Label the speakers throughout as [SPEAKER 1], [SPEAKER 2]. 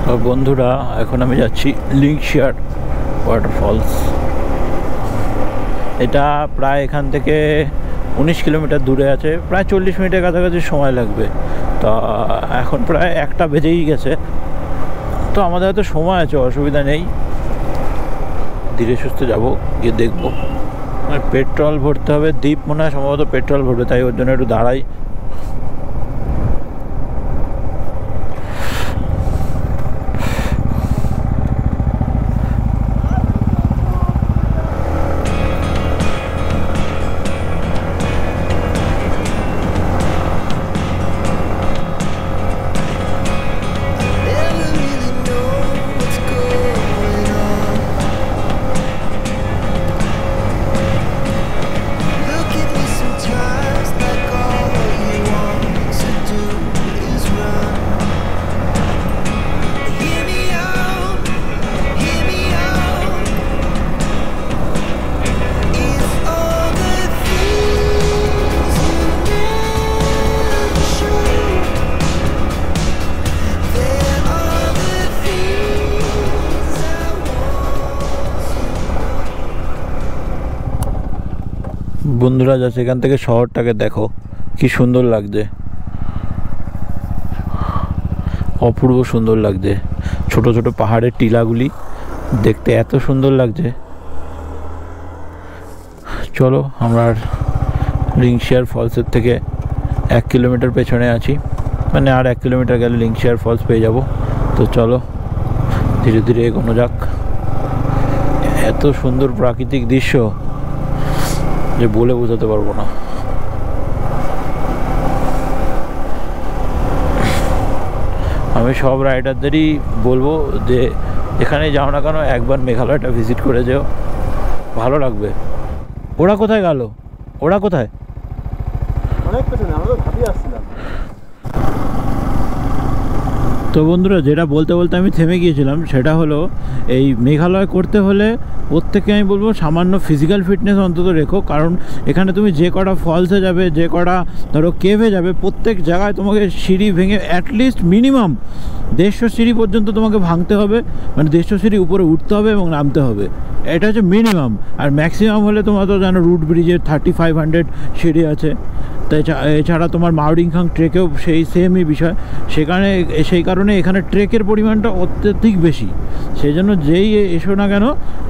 [SPEAKER 1] তো বন্ধুরা, এখন আমি যাচ্ছি লিংশিয়ার ওয়াটারফলস। এটা প্রায় এখান থেকে 19 কিলোমিটার দূরে আছে, প্রায় 40 মিনিটের কাছাকাছি সময় লাগবে। তো এখন প্রায় 1টা বেজেই গেছে, তো আমাদের হয়তো সময় আছে, অসুবিধা নেই, ধীরে সুস্থে যাবো, গিয়ে দেখবো। পেট্রোল ভরতে হবে, দ্বীপ মনে হয় সম্ভবত পেট্রোল ভরবে, তাই ওর জন্য একটু দাঁড়াই। বন্ধুরা, যা সেখান থেকে শহরটাকে দেখো, কি সুন্দর লাগছে, অপূর্ব সুন্দর লাগছে। ছোট ছোট পাহাড়ের টিলাগুলি দেখতে এত সুন্দর লাগছে। চলো, আমরা লিংশিয়ার ফলসের থেকে 1 কিলোমিটার পেছনে আছি, মানে আর 1 কিলোমিটার গেলে লিংশিয়ার ফলস পেয়ে যাব। তো চলো ধীরে ধীরে এগোনো যাক। এত সুন্দর প্রাকৃতিক দৃশ্য যে বলে বোঝাতে পারবো না। আমি সব রাইডারদেরই বলবো যে এখানে যাও না কেন, একবার মেঘালয়টা ভিজিট করে যেও, ভালো লাগবে। ওরা কোথায় গেল? ওরা কোথায়?
[SPEAKER 2] অনেক পেছনে, আমরা তো ভাবি আসছিলাম।
[SPEAKER 1] তো বন্ধুরা, যেটা বলতে বলতে আমি থেমে গিয়েছিলাম, সেটা হলো এই মেঘালয় করতে হলে প্রত্যেককে আমি বলবো সামান্য ফিজিক্যাল ফিটনেস অন্তত রেখো। কারণ এখানে তুমি যে কটা ফলসে যাবে, যে কটা ধরো কেভে যাবে, প্রত্যেক জায়গায় তোমাকে সিঁড়ি ভেঙে অ্যাটলিস্ট মিনিমাম 150 সিঁড়ি পর্যন্ত তোমাকে ভাঙতে হবে, মানে 150 সিঁড়ি উপরে উঠতে হবে এবং নামতে হবে। এটা হচ্ছে মিনিমাম। আর ম্যাক্সিমাম হলে তোমার তো জানো রুট ব্রিজের 3500 সিঁড়ি আছে। তাই এছাড়া তোমার মাউডিংখাং ট্রেকেও সেই সেমই বিষয়। সেই কারণে এখানে ট্রেকের পরিমাণটা অত্যধিক বেশি। সেই জন্য যেই এসো না কেন,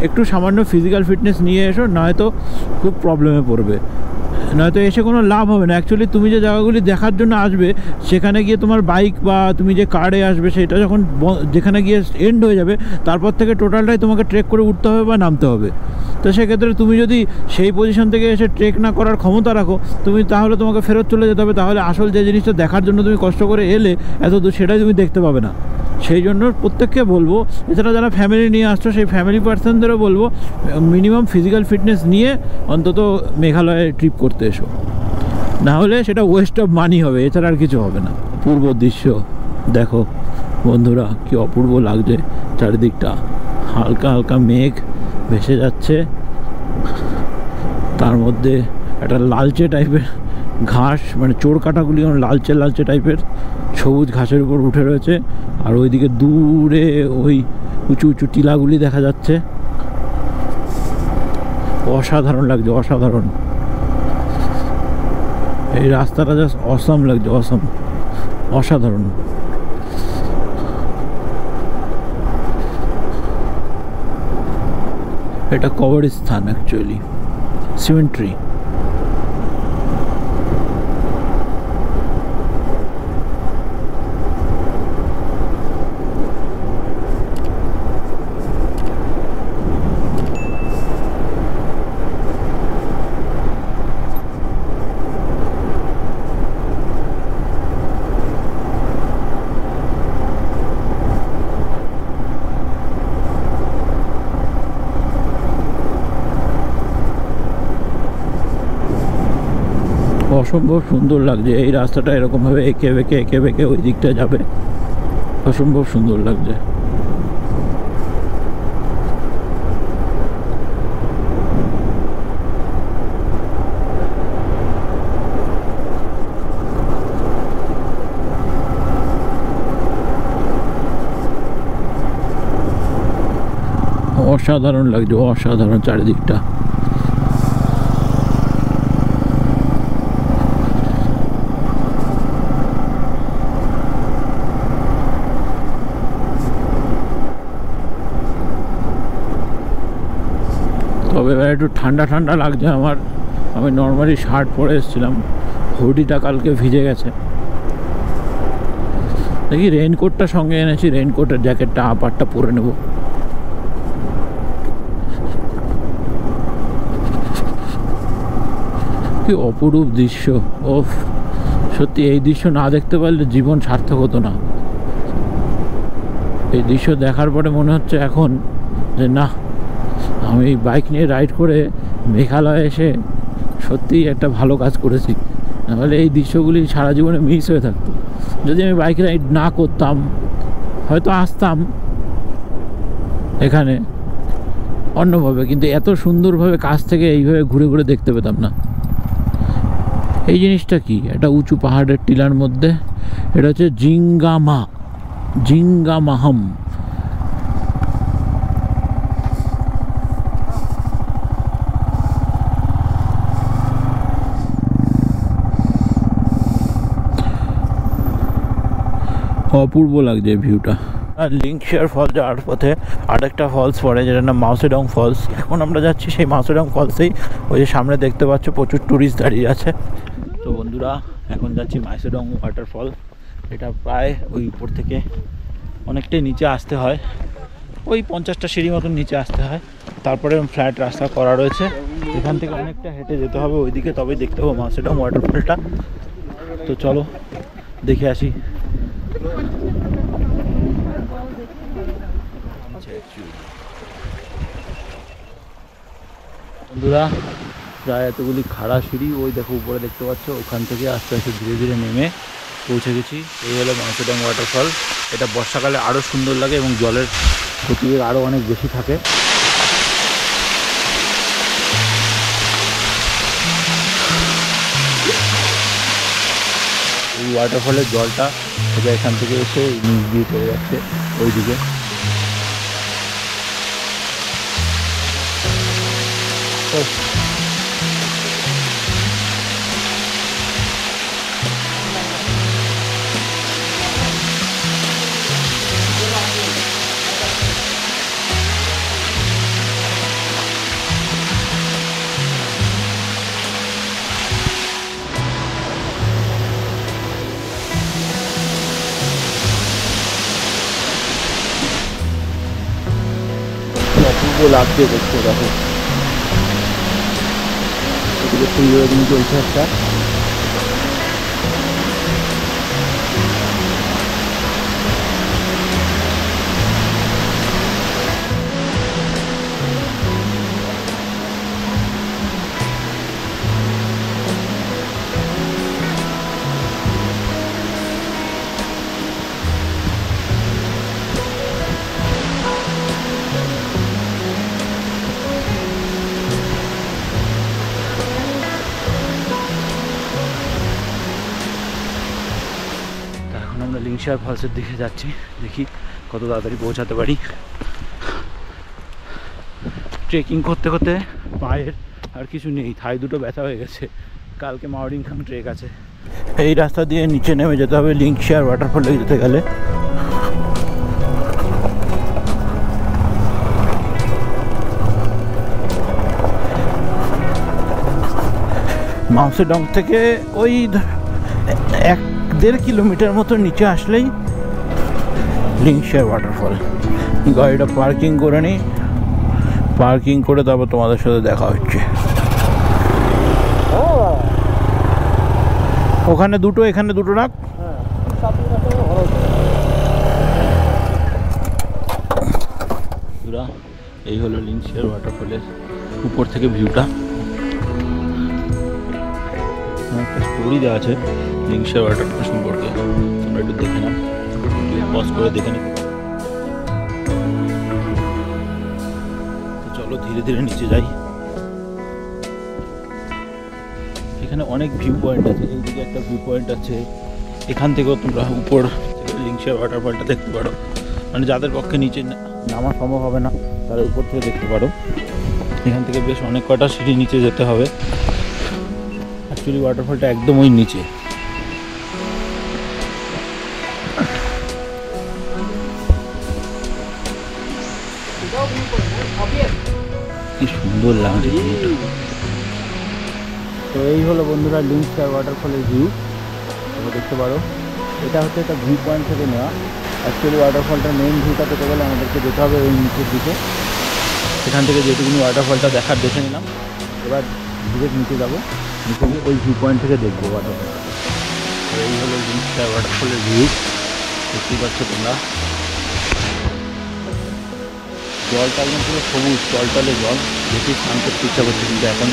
[SPEAKER 1] একটু সামান্য ফিজিক্যাল ফিটনেস নিয়ে এসো, নয়তো খুব প্রবলেমে পড়বে, নয়তো এসে কোনো লাভ হবে না। অ্যাকচুয়ালি তুমি যে জায়গাগুলি দেখার জন্য আসবে, সেখানে গিয়ে তোমার বাইক বা তুমি যে কারে আসবে, সেটা যখন যেখানে গিয়ে এন্ড হয়ে যাবে, তারপর থেকে টোটালটাই তোমাকে ট্রেক করে উঠতে হবে বা নামতে হবে। তো সেক্ষেত্রে তুমি যদি সেই পজিশন থেকে এসে ট্রেক না করার ক্ষমতা রাখো, তাহলে তোমাকে ফেরত চলে যেতে হবে। তাহলে আসল যে জিনিসটা দেখার জন্য তুমি কষ্ট করে এলে এত দূর, সেটাই তুমি দেখতে পাবে না। সেই জন্য প্রত্যেককে বলবো, এছাড়া যারা ফ্যামিলি নিয়ে আসছো, সেই ফ্যামিলি পার্সনদেরও বলবো মিনিমাম ফিজিক্যাল ফিটনেস নিয়ে অন্তত মেঘালয়ে ট্রিপ করতে এসো, না হলে সেটা ওয়েস্ট অফ মানি হবে, এছাড়া আর কিছু হবে না। পূর্ব দৃশ্য দেখো বন্ধুরা, কি অপূর্ব লাগছে চারিদিকটা। হালকা হালকা মেঘ ভেসে যাচ্ছে, তার মধ্যে একটা লালচে টাইপের ঘাস, মানে চোর কাটাগুলি লালচে লালচে টাইপের সবুজ ঘাসের উপর উঠে রয়েছে। আর ওইদিকে দূরে ওই উঁচু উঁচু টিলাগুলি দেখা যাচ্ছে। অসাধারণ লাগছে, অসাধারণ। এই রাস্তাটা জাস্ট অসাম লাগছে, অসাম, অসাধারণ। এটা কবরস্থান, অ্যাকচুয়ালি সিমেন্ট্রি। অসম্ভব সুন্দর লাগছে। এই রাস্তাটা এরকমভাবে এঁকে বেঁকে ওই দিকটা যাবে, অসম্ভব সুন্দর লাগছে। অসাধারণ লাগছে, অসাধারণ চারিদিকটা। তবে এবার একটু ঠান্ডা ঠান্ডা লাগছে আমার। আমি নর্মালি শার্ট পরে এসেছিলাম, হুডিটা কালকে ভিজে গেছে। দেখি রেইনকোটটা সঙ্গে এনেছি, রেইনকোটের জ্যাকেটটা আপারটা পরে নেব। কি অপরূপ দৃশ্য! ওফ, সত্যি এই দৃশ্য না দেখতে পারলে জীবন সার্থক হতো না। এই দৃশ্য দেখার পরে মনে হচ্ছে এখন যে না, আমি বাইক নিয়ে রাইড করে মেঘালয়ে এসে সত্যিই একটা ভালো কাজ করেছি। নাহলে এই দৃশ্যগুলি সারা জীবনে মিস হয়ে থাকতো। যদি আমি বাইক রাইড না করতাম হয়তো আসতাম এখানে অন্যভাবে, কিন্তু এত সুন্দরভাবে কাছ থেকে এইভাবে ঘুরে ঘুরে দেখতে পেতাম না। এই জিনিসটা কি? একটা উঁচু পাহাড়ের টিলার মধ্যে, এটা হচ্ছে জিঙ্গামাহাম। অপূর্ব লাগছে ভিউটা। আর লিঙ্কশেয়ার ফল যাওয়ার পথে আরেকটা ফলস পড়ে, যেটার নাম মাউসেডং ফলস। এখন আমরা যাচ্ছি সেই মাউসেডং ফলসেই। ওই যে সামনে দেখতে পাচ্ছ প্রচুর ট্যুরিস্ট দাঁড়িয়ে আছে। তো বন্ধুরা, এখন যাচ্ছি মাউসেডং ওয়াটারফল। এটা প্রায় ওই উপর থেকে অনেকটাই নিচে আসতে হয়, ওই 50টা সিঁড়ি মতন নিচে আসতে হয়। তারপরে ফ্ল্যাট রাস্তা করা রয়েছে, এখান থেকে অনেকটা হেঁটে যেতে হবে ওইদিকে, তবেই দেখতে পাবো মাউসেডং ওয়াটারফলটা। তো চলো দেখে আসি। বন্ধুরা, প্রায় এতগুলি খাড়া সিঁড়ি, ওই দেখো উপরে দেখতে পাচ্ছ, ওখান থেকে আস্তে আস্তে ধীরে ধীরে নেমে পৌঁছে গেছি। এই হলো মাউসেডং ওয়াটারফল। এটা বর্ষাকালে আরও সুন্দর লাগে এবং জলের গতিবেগ আরও অনেক বেশি থাকে। এই ওয়াটারফলের জলটা এখান থেকে এসে নিচ দিয়ে চলে যাচ্ছে ওইদিকে। অপূর্ব লাগছে দেখতে, দেখো এদিকে ফুলবেড়াদিন চলছে একটা। আমরা লিঙ্কশেয়ার ফলসের দিকে যাচ্ছি, দেখি কত তাড়াতাড়ি পৌঁছাতে পারি। ট্রেকিং করতে করতে পায়ের আর কিছু নেই, থাই দুটো ব্যথা হয়ে গেছে। কালকে মাওডিংখাং ট্রেক আছে। এই রাস্তা দিয়ে নিচে নেমে যেতে হবে লিঙ্কশেয়ার ওয়াটারফলে যেতে গেলে। মাউসেডং থেকে ওই 1-1.5 কিলোমিটার মতো নিচে আসলেই লিঙ্কশেয়ার ওয়াটারফল। গাড়িটা পার্কিং করে নিই, পার্কিং করে তারপর তোমাদের সাথে দেখা হচ্ছে। ওখানে দুটো, এখানে দুটো রাখ। এই হলো লিঙ্কশেয়ার ওয়াটারফলের উপর থেকে ভিউটা। একটা স্টোরি দেওয়া আছে লিঙ্কশেয়ার ওয়াটারফল সম্পর্কে, তোমরা একটু দেখে নাও, পজ করে দেখে নিতে। তো চলো ধীরে ধীরে নিচে যাই। এখানে অনেক ভিউ পয়েন্ট আছে, এইদিকে একটা ভিউ পয়েন্ট আছে, এখান থেকেও তোমরা উপর লিঙ্কশেয়ার ওয়াটারফলটা দেখতে পারো। মানে যাদের পক্ষে নিচে নামা সম্ভব হবে না, তাহলে উপর থেকে দেখতে পারো। এখান থেকে বেশ অনেক কটা সিঁড়ি নিচে যেতে হবে। অ্যাকচুয়ালি ওয়াটারফলটা একদম ওই নিচে। কি সুন্দর লাগছে। তো এই হলো বন্ধুরা লিঙ্ক স্টার ওয়াটারফলের ভিউ, তোমরা দেখতে পারো। এটা হচ্ছে একটা ভিউ পয়েন্ট থেকে নেওয়া। অ্যাকচুয়ালি ওয়াটারফলটার মেইন ভিউটা পেতে গেলে আমাদেরকে যেতে হবে ওই নিচের দিকে। সেখান থেকে যেটুকুনি ওয়াটারফলটা দেখার দেখে নিলাম, এবার ডিরেক্ট নিচে যাবো, নিচে গিয়ে ওই ভিউ পয়েন্ট থেকে দেখবো ওয়াটারফলটা। তো এই হলো লিঙ্ক স্টার ওয়াটারফলের ভিউ, দেখতেই পাচ্ছ তোমরা। জলটা একদম পুরো সবুজ টলটলে জল, দেখি স্নান করতে ইচ্ছা করছে, কিন্তু এখন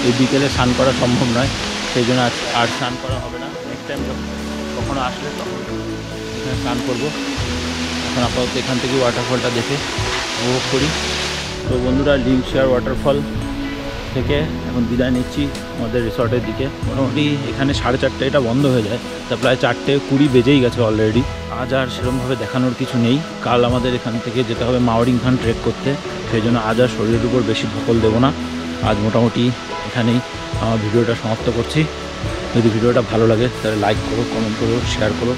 [SPEAKER 1] এই বিকেলে স্নান করা সম্ভব নয়, সেই জন্য আর স্নান করা হবে না। নেক্সট টাইম কখনো আসলে তখন এখানে স্নান করবো। এখন আপাতত এখান থেকে ওয়াটারফলটা দেখে উপভোগ করি। তো বন্ধুরা লিঙ্ক স্টার ওয়াটারফল থেকে এখন বিদায় নিচ্ছি আমাদের রিসর্টের দিকে। মোটামুটি এখানে 4:30 এটা বন্ধ হয়ে যায়, তা প্রায় 4:20 বেজেই গেছে অলরেডি। আজ আর সেরকমভাবে দেখানোর কিছু নেই। কাল আমাদের এখান থেকে যেতে হবে মাওরিংখান ট্রেক করতে, সেই জন্য আজ আর শরীরের উপর বেশি ধকল দেবো না। আজ মোটামুটি এখানেই আমার ভিডিওটা সমাপ্ত করছি। যদি ভিডিওটা ভালো লাগে তাহলে লাইক করো, কমেন্ট করো, শেয়ার করো।